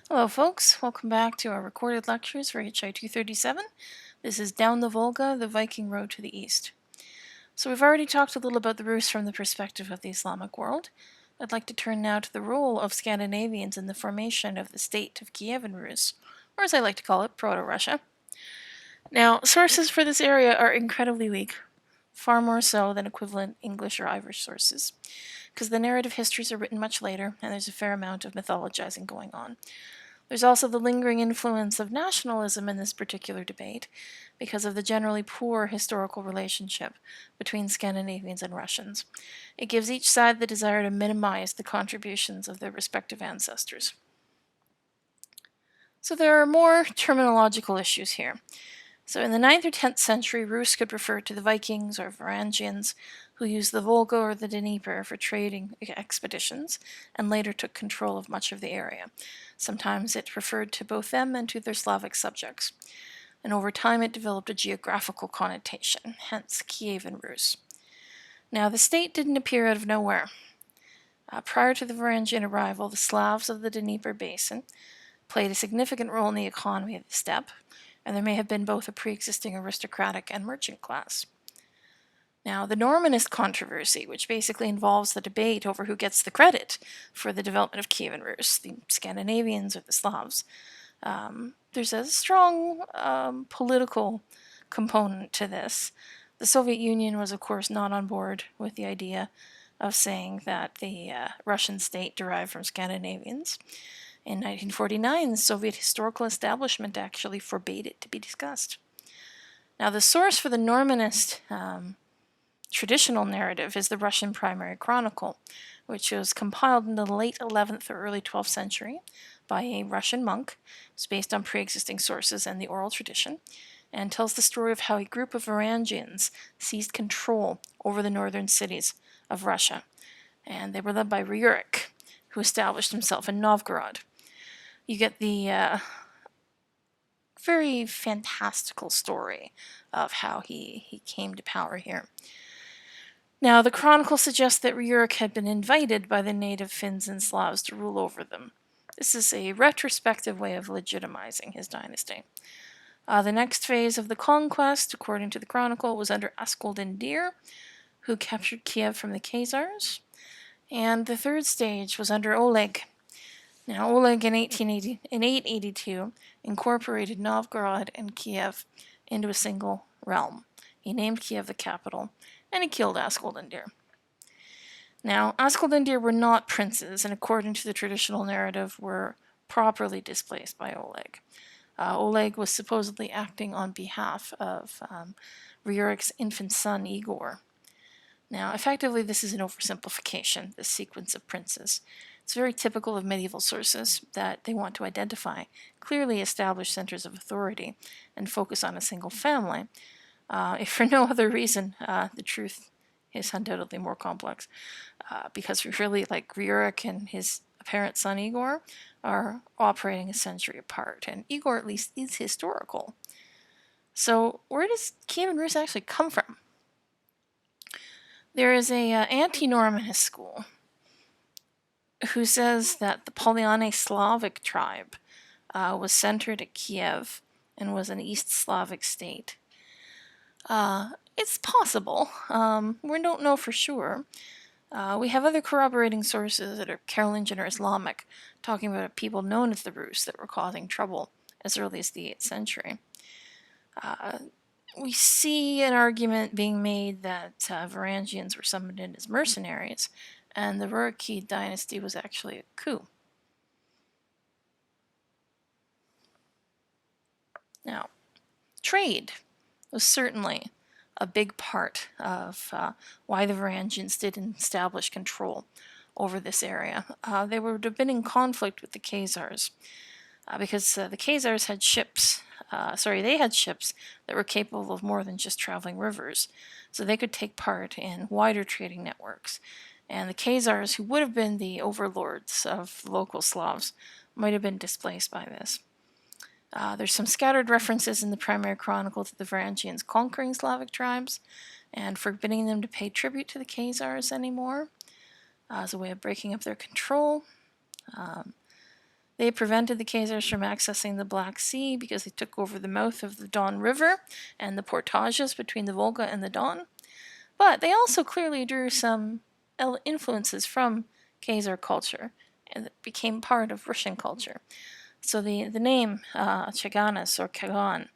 Hello folks, welcome back to our recorded lectures for HI 237. This is Down the Volga, the Viking Road to the East. So we've already talked a little about the Rus from the perspective of the Islamic world. I'd like to turn now to the role of Scandinavians in the formation of the state of Kievan Rus, or as I like to call it, Proto-Russia. Now, sources for this area are incredibly weak, far more so than equivalent English or Irish sources, because the narrative histories are written much later and there's a fair amount of mythologizing going on. There's also the lingering influence of nationalism in this particular debate because of the generally poor historical relationship between Scandinavians and Russians. It gives each side the desire to minimize the contributions of their respective ancestors. So there are more terminological issues here. So in the 9th or 10th century, Rus could refer to the Vikings or Varangians who used the Volga or the Dnieper for trading expeditions and later took control of much of the area. Sometimes it referred to both them and to their Slavic subjects. And over time it developed a geographical connotation, hence Kievan Rus. Now the state didn't appear out of nowhere. Prior to the Varangian arrival, the Slavs of the Dnieper basin played a significant role in the economy of the steppe, and there may have been both a pre-existing aristocratic and merchant class. Now, the Normanist controversy, which basically involves the debate over who gets the credit for the development of Kievan Rus, the Scandinavians or the Slavs, there's a strong political component to this. The Soviet Union was, of course, not on board with the idea of saying that the Russian state derived from Scandinavians. In 1949, the Soviet historical establishment actually forbade it to be discussed. Now, the source for the Normanist traditional narrative is the Russian primary Chronicle, which was compiled in the late 11th or early 12th century by a Russian monk. It's based on pre-existing sources and the oral tradition, and tells the story of how a group of Varangians seized control over the northern cities of Russia. And they were led by Ruric, who established himself in Novgorod. You get the very fantastical story of how he came to power here. Now, the Chronicle suggests that Ruric had been invited by the native Finns and Slavs to rule over them. This is a retrospective way of legitimizing his dynasty. The next phase of the conquest, according to the Chronicle, was under Askoldendir, who captured Kiev from the Khazars. And the third stage was under Oleg. Now, Oleg in 882 incorporated Novgorod and Kiev into a single realm. He named Kiev the capital, and he killed Askoldendir. Now, Askoldendir were not princes, and according to the traditional narrative, were properly displaced by Oleg. Oleg was supposedly acting on behalf of Rurik's infant son, Igor. Now, effectively, this is an oversimplification, this sequence of princes. It's very typical of medieval sources that they want to identify clearly established centers of authority and focus on a single family. If for no other reason, the truth is undoubtedly more complex, because really, like Rurik and his apparent son Igor are operating a century apart, and Igor at least is historical. So where does Kievan Rus actually come from? There is a anti-Normanist school who says that the Polyane Slavic tribe was centered at Kiev and was an East Slavic state. It's possible. We don't know for sure. We have other corroborating sources that are Carolingian or Islamic, talking about people known as the Rus that were causing trouble as early as the 8th century. We see an argument being made that Varangians were summoned in as mercenaries, and the Rurikid dynasty was actually a coup. Now, trade was certainly a big part of why the Varangians did establish control over this area. They would have been in conflict with the Khazars because the Khazars had ships. They had ships that were capable of more than just traveling rivers, so they could take part in wider trading networks. And the Khazars, who would have been the overlords of local Slavs, might have been displaced by this. There's some scattered references in the primary chronicle to the Varangians conquering Slavic tribes and forbidding them to pay tribute to the Khazars anymore as a way of breaking up their control. They prevented the Khazars from accessing the Black Sea because they took over the mouth of the Don River and the portages between the Volga and the Don. But they also clearly drew some influences from Khazar culture and it became part of Russian culture. So the name Chaganis or Kagan,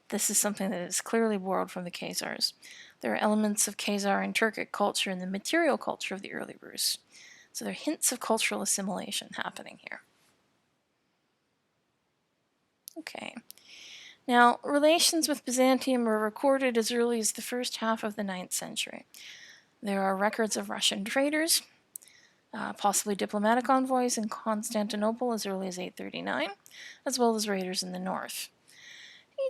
this is something that is clearly borrowed from the Khazars. There are elements of Khazar and Turkic culture in the material culture of the early Rus. So there are hints of cultural assimilation happening here. Okay. Now, relations with Byzantium are recorded as early as the first half of the 9th century. There are records of Russian traders, possibly diplomatic envoys in Constantinople as early as 839, as well as raiders in the north.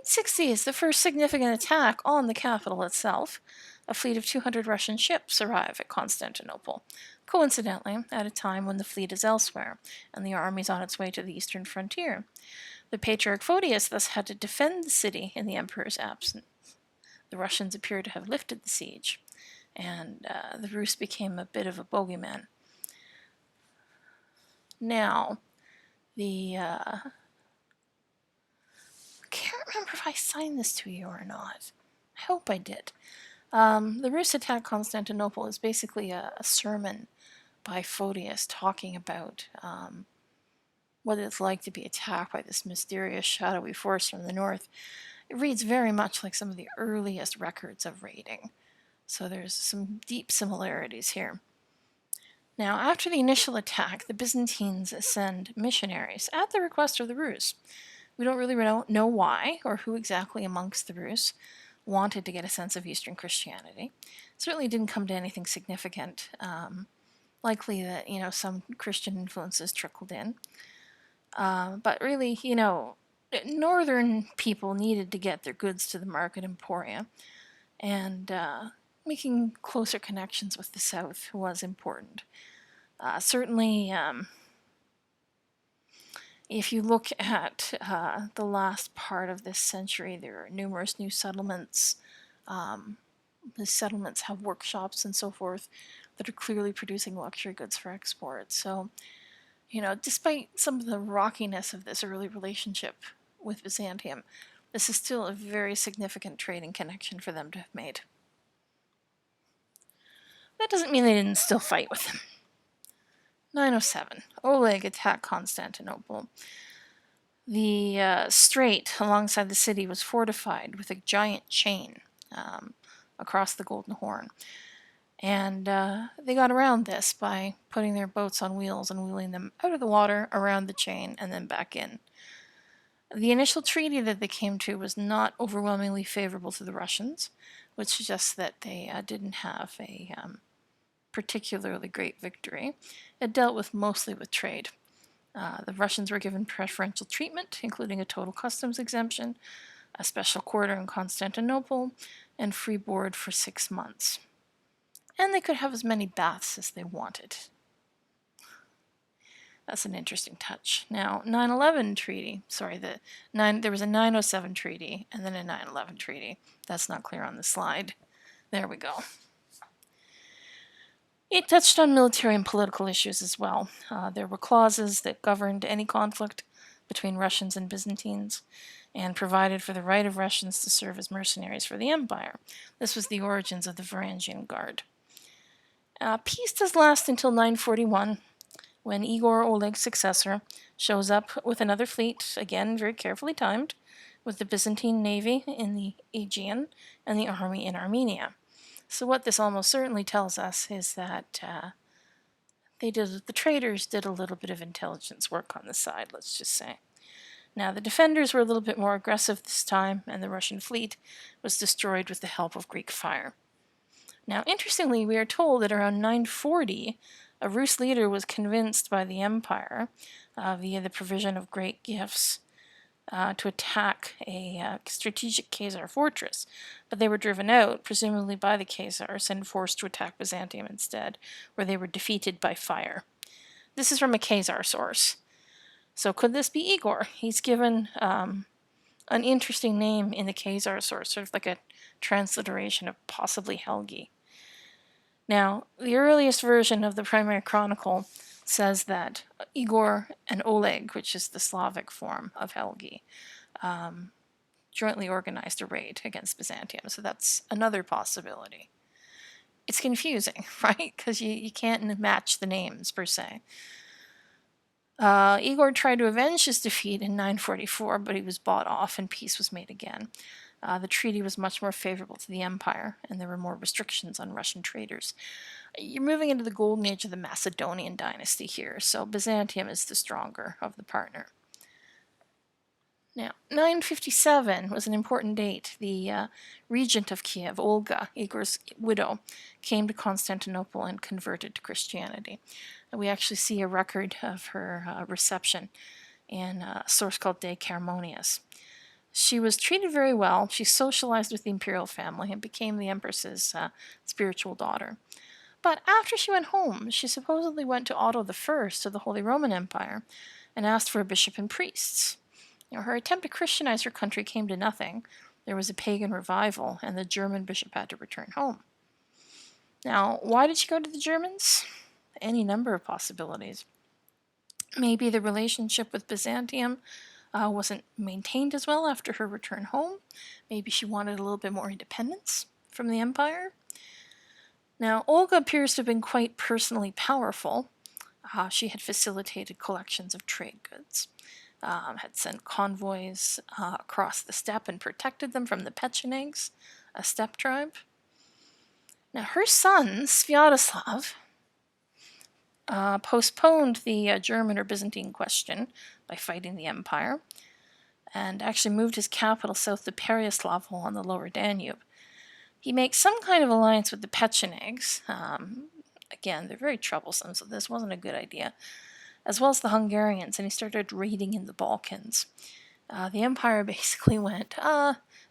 860 is the first significant attack on the capital itself. A fleet of 200 Russian ships arrive at Constantinople, coincidentally at a time when the fleet is elsewhere and the army is on its way to the eastern frontier. The Patriarch Photius thus had to defend the city in the emperor's absence. The Russians appear to have lifted the siege, and the Rus became a bit of a bogeyman. Now, I can't remember if I signed this to you or not. I hope I did. The Rus attack Constantinople is basically a sermon by Photius talking about what it's like to be attacked by this mysterious shadowy force from the north. It reads very much like some of the earliest records of raiding, so there's some deep similarities here. Now, after the initial attack, the Byzantines send missionaries at the request of the Rus. We don't really know why or who exactly amongst the Rus wanted to get a sense of Eastern Christianity. It certainly didn't come to anything significant. Likely that, some Christian influences trickled in. But really, northern people needed to get their goods to the market emporia, and making closer connections with the south was important. Certainly, if you look at the last part of this century, there are numerous new settlements. The settlements have workshops and so forth that are clearly producing luxury goods for export. So, despite some of the rockiness of this early relationship with Byzantium, this is still a very significant trading connection for them to have made. That doesn't mean they didn't still fight with them. 907. Oleg attacked Constantinople. The strait alongside the city was fortified with a giant chain across the Golden Horn. And they got around this by putting their boats on wheels and wheeling them out of the water, around the chain, and then back in. The initial treaty that they came to was not overwhelmingly favorable to the Russians, which suggests that they didn't have a particularly great victory. It dealt with mostly with trade. The Russians were given preferential treatment, including a total customs exemption, a special quarter in Constantinople, and free board for 6 months. And they could have as many baths as they wanted. That's an interesting touch. Now, 911 treaty, there was a 907 treaty and then a 911 treaty. That's not clear on the slide. There we go. It touched on military and political issues as well. There were clauses that governed any conflict between Russians and Byzantines and provided for the right of Russians to serve as mercenaries for the empire. This was the origins of the Varangian Guard. Peace does last until 941, when Igor, Oleg's successor, shows up with another fleet, again very carefully timed, with the Byzantine navy in the Aegean and the army in Armenia. So what this almost certainly tells us is that the traders did a little bit of intelligence work on the side, let's just say. Now, the defenders were a little bit more aggressive this time, and the Russian fleet was destroyed with the help of Greek fire. Now, interestingly, we are told that around 940, a Rus leader was convinced by the empire, via the provision of great gifts, to attack a strategic Khazar fortress, but they were driven out, presumably by the Khazars, and forced to attack Byzantium instead, where they were defeated by fire. This is from a Khazar source. So could this be Igor? He's given an interesting name in the Khazar source, sort of like a transliteration of possibly Helgi. Now, the earliest version of the primary chronicle says that Igor and Oleg, which is the Slavic form of Helgi, jointly organized a raid against Byzantium. So that's another possibility. It's confusing, right? Because you can't match the names per se. Igor tried to avenge his defeat in 944, but he was bought off and peace was made again. The treaty was much more favorable to the empire, and there were more restrictions on Russian traders. You're moving into the golden age of the Macedonian dynasty here, so Byzantium is the stronger of the partner. Now, 957 was an important date. The regent of Kiev, Olga, Igor's widow, came to Constantinople and converted to Christianity. And we actually see a record of her reception in a source called De Carmonius. She was treated very well. She socialized with the imperial family and became the empress's spiritual daughter. But after she went home, she supposedly went to Otto I of the Holy Roman Empire and asked for a bishop and priests. Her attempt to Christianize her country came to nothing. There was a pagan revival, and the German bishop had to return home. Now, why did she go to the Germans? Any number of possibilities. Maybe the relationship with Byzantium wasn't maintained as well after her return home. Maybe she wanted a little bit more independence from the empire. Now, Olga appears to have been quite personally powerful. She had facilitated collections of trade goods, had sent convoys across the steppe and protected them from the Pechenegs, a steppe tribe. Now, her son, Sviatoslav, postponed the German or Byzantine question by fighting the empire, and actually moved his capital south to Pereyaslav on the lower Danube. He makes some kind of alliance with the Pechenegs. Again, they're very troublesome, so this wasn't a good idea, as well as the Hungarians, and he started raiding in the Balkans. The empire basically went,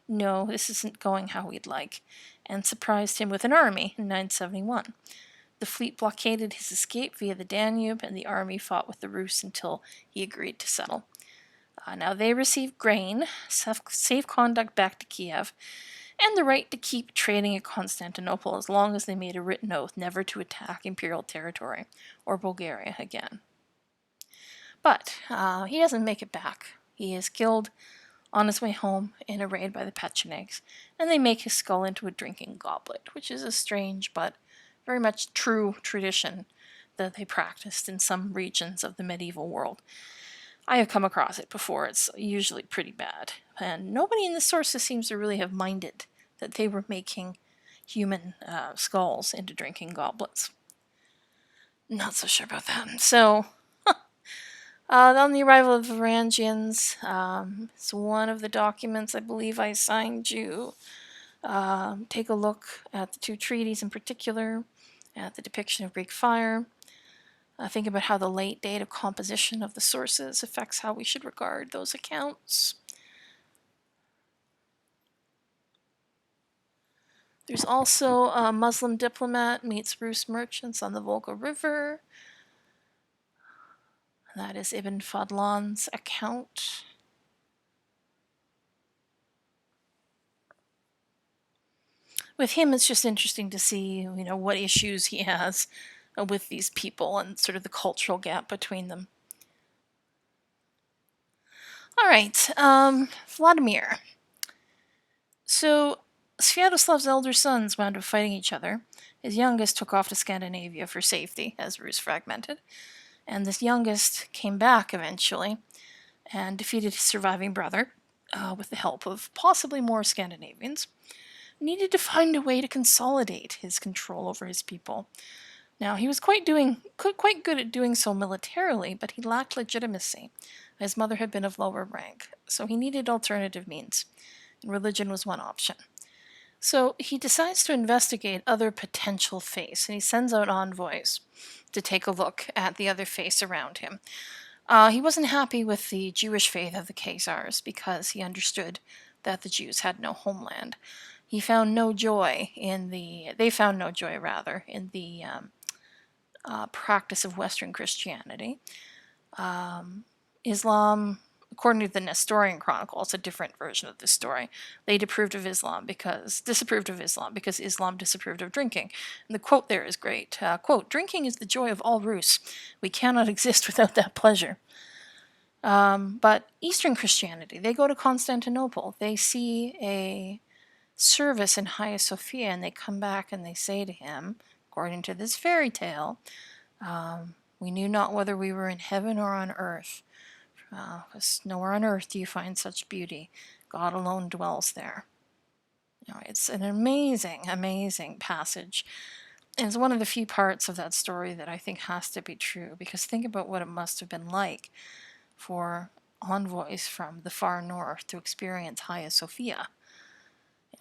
no, this isn't going how we'd like, and surprised him with an army in 971. The fleet blockaded his escape via the Danube, and the army fought with the Roost until he agreed to settle. Now they received grain, safe conduct back to Kiev, and the right to keep trading at Constantinople as long as they made a written oath never to attack imperial territory or Bulgaria again. But he doesn't make it back. He is killed on his way home in a raid by the Pechenegs, and they make his skull into a drinking goblet, which is a strange but very much true tradition that they practiced in some regions of the medieval world. I have come across it before. It's usually pretty bad, and nobody in the sources seems to really have minded that they were making human skulls into drinking goblets. Not so sure about that. So, on the arrival of the Varangians, it's one of the documents I believe I assigned you. Take a look at the two treaties in particular, at the depiction of Greek fire. Think about how the late date of composition of the sources affects how we should regard those accounts. There's also a Muslim diplomat meets Roost merchants on the Volga River. That is Ibn Fadlan's account. With him, it's just interesting to see, what issues he has with these people and sort of the cultural gap between them. All right, Vladimir. So Sviatoslav's elder sons wound up fighting each other. His youngest took off to Scandinavia for safety, as Rus fragmented, and this youngest came back eventually and defeated his surviving brother with the help of possibly more Scandinavians. Needed to find a way to consolidate his control over his people. Now, he was quite good at doing so militarily, but he lacked legitimacy. His mother had been of lower rank, so he needed alternative means, and religion was one option. So he decides to investigate other potential faiths, and he sends out envoys to take a look at the other faiths around him. He wasn't happy with the Jewish faith of the Khazars because he understood that the Jews had no homeland. They found no joy in the practice of Western Christianity. Islam according to the Nestorian Chronicle, it's a different version of this story. They disapproved of Islam because Islam disapproved of drinking. And the quote there is great. Quote, "Drinking is the joy of all Rus. We cannot exist without that pleasure." But Eastern Christianity, they go to Constantinople. They see a service in Hagia Sophia, and they come back and they say to him, according to this fairy tale, "We knew not whether we were in heaven or on earth. Because nowhere on earth do you find such beauty. God alone dwells there." It's an amazing, amazing passage. And it's one of the few parts of that story that I think has to be true, because think about what it must have been like for envoys from the far north to experience Hagia Sophia.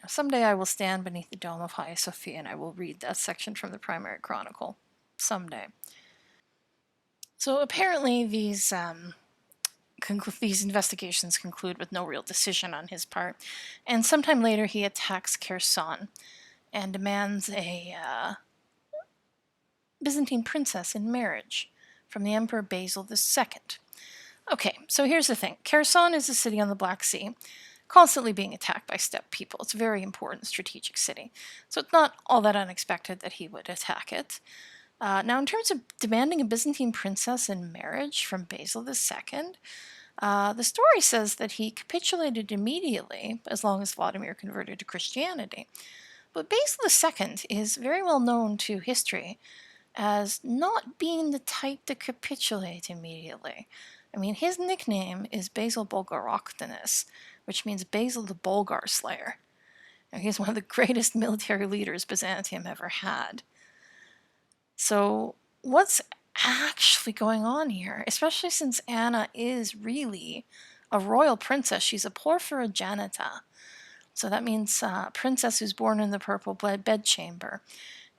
Someday I will stand beneath the dome of Hagia Sophia and I will read that section from the Primary Chronicle. Someday. So apparently these investigations conclude with no real decision on his part, and sometime later he attacks Kherson and demands a Byzantine princess in marriage from the Emperor Basil II. Okay, so here's the thing. Kherson is a city on the Black Sea, constantly being attacked by steppe people. It's a very important strategic city, so it's not all that unexpected that he would attack it. Now, in terms of demanding a Byzantine princess in marriage from Basil II, the story says that he capitulated immediately as long as Vladimir converted to Christianity. But Basil II is very well known to history as not being the type to capitulate immediately. I mean, his nickname is Basil Bulgaroctonus, which means Basil the Bulgar Slayer. Now, he's one of the greatest military leaders Byzantium ever had. So, what's actually going on here? Especially since Anna is really a royal princess. She's a porphyrogenita. So that means a princess who's born in the purple bedchamber.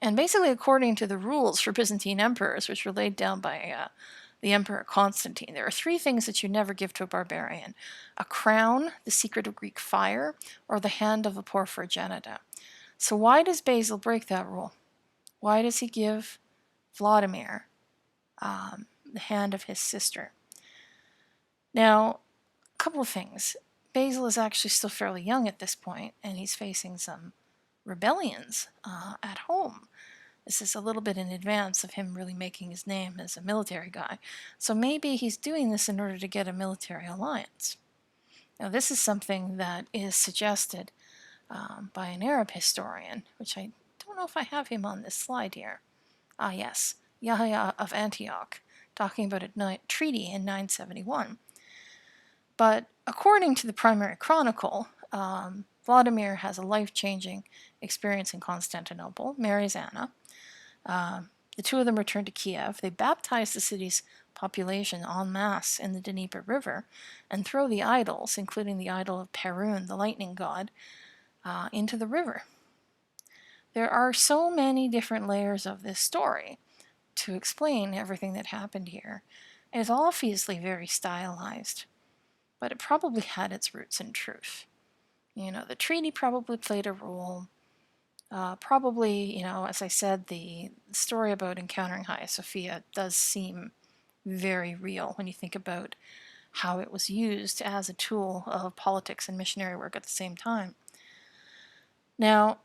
And basically, according to the rules for Byzantine emperors, which were laid down by the Emperor Constantine, there are 3 things that you never give to a barbarian: a crown, the secret of Greek fire, or the hand of a porphyrogenita. So why does Basil break that rule? Why does he give Vladimir the hand of his sister? Now, a couple of things. Basil is actually still fairly young at this point, and he's facing some rebellions at home. This is a little bit in advance of him really making his name as a military guy. So maybe he's doing this in order to get a military alliance. Now, this is something that is suggested by an Arab historian, which I don't know if I have him on this slide here. Ah, yes, Yahya of Antioch, talking about a treaty in 971. But according to the Primary Chronicle, Vladimir has a life-changing experience in Constantinople, marries Anna. The 2 of them return to Kiev. They baptize the city's population en masse in the Dnieper River and throw the idols, including the idol of Perun, the lightning god, into the river. There are so many different layers of this story to explain everything that happened here. It is obviously very stylized, but it probably had its roots in truth. The treaty probably played a role. Probably, as I said, the story about encountering Hagia Sophia does seem very real when you think about how it was used as a tool of politics and missionary work at the same time. Now,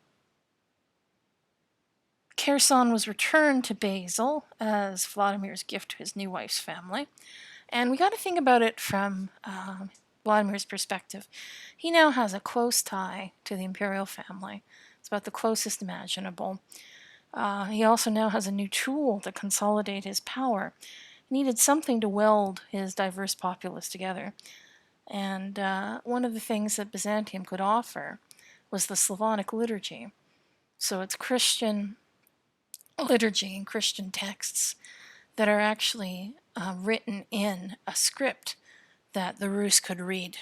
Kherson was returned to Basil as Vladimir's gift to his new wife's family. And we got to think about it from Vladimir's perspective. He now has a close tie to the imperial family. It's about the closest imaginable. He also now has a new tool to consolidate his power. He needed something to weld his diverse populace together. And one of the things that Byzantium could offer was the Slavonic Liturgy. So it's Christian liturgy and Christian texts that are actually written in a script that the Roost could read.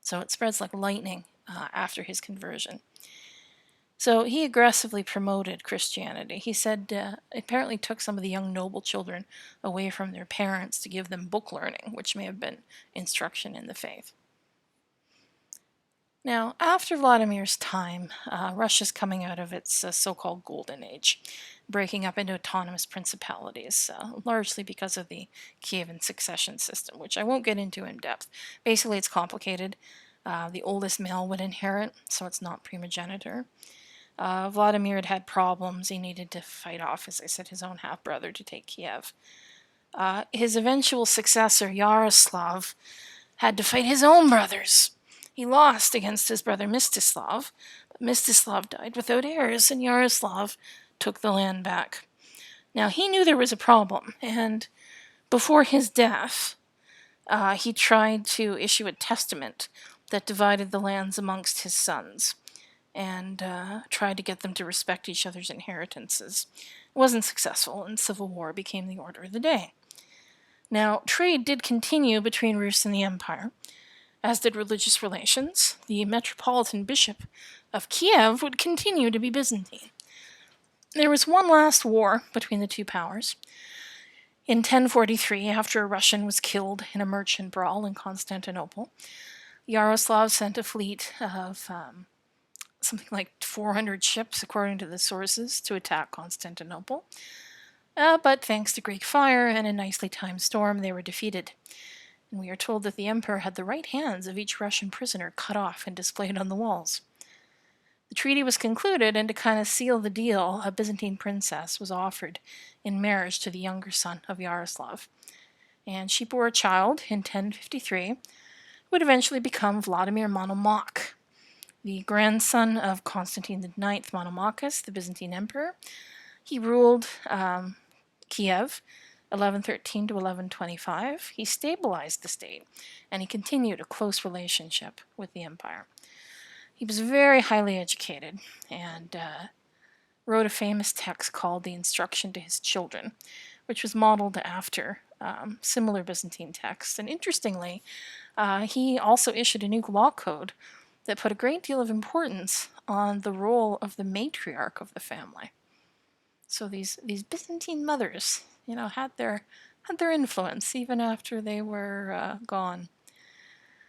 So it spreads like lightning after his conversion. So he aggressively promoted Christianity. He said apparently took some of the young noble children away from their parents to give them book learning, which may have been instruction in the faith. Now, after Vladimir's time, Russia's coming out of its so-called Golden Age, breaking up into autonomous principalities, largely because of the Kievan succession system, which I won't get into in depth. Basically, it's complicated. The oldest male would inherit, so it's not primogeniture. Vladimir had had problems. He needed to fight off, as I said, his own half-brother to take Kiev. His eventual successor, Yaroslav, had to fight his own brothers. He lost against his brother Mstislav, but Mstislav died without heirs, and Yaroslav took the land back. Now, he knew there was a problem, and before his death, he tried to issue a testament that divided the lands amongst his sons, and tried to get them to respect each other's inheritances. It wasn't successful, and civil war became the order of the day. Now, trade did continue between Rus and the empire, as did religious relations. The metropolitan bishop of Kiev would continue to be Byzantine. There was one last war between the two powers. In 1043, after a Russian was killed in a merchant brawl in Constantinople, Yaroslav sent a fleet of something like 400 ships, according to the sources, to attack Constantinople. But thanks to Greek fire and a nicely timed storm, they were defeated. And we are told that the emperor had the right hands of each Russian prisoner cut off and displayed on the walls. The treaty was concluded, and to kind of seal the deal, a Byzantine princess was offered in marriage to the younger son of Yaroslav. And she bore a child in 1053, who would eventually become Vladimir Monomach, the grandson of Constantine IX Monomachus, the Byzantine emperor. He ruled Kiev 1113 to 1125. He stabilized the state, and he continued a close relationship with the empire. He was very highly educated and wrote a famous text called The Instruction to His Children, which was modeled after similar Byzantine texts. And interestingly, he also issued a new law code that put a great deal of importance on the role of the matriarch of the family. So these Byzantine mothers, had their influence even after they were gone.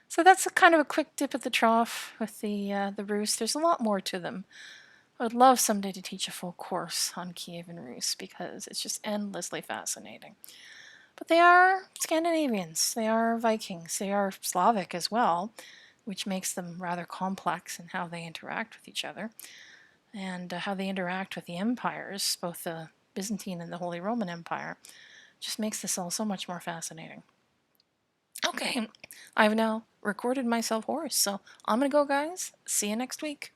So that's a kind of a quick dip at the trough with the Roost. There's a lot more to them. I would love someday to teach a full course on Kiev and Rus because it's just endlessly fascinating. But they are Scandinavians, they are Vikings, they are Slavic as well, which makes them rather complex in how they interact with each other and how they interact with the empires, both the Byzantine and the Holy Roman Empire. Just makes this all so much more fascinating. Okay, I've now recorded myself hoarse, so I'm going to go, guys. See you next week.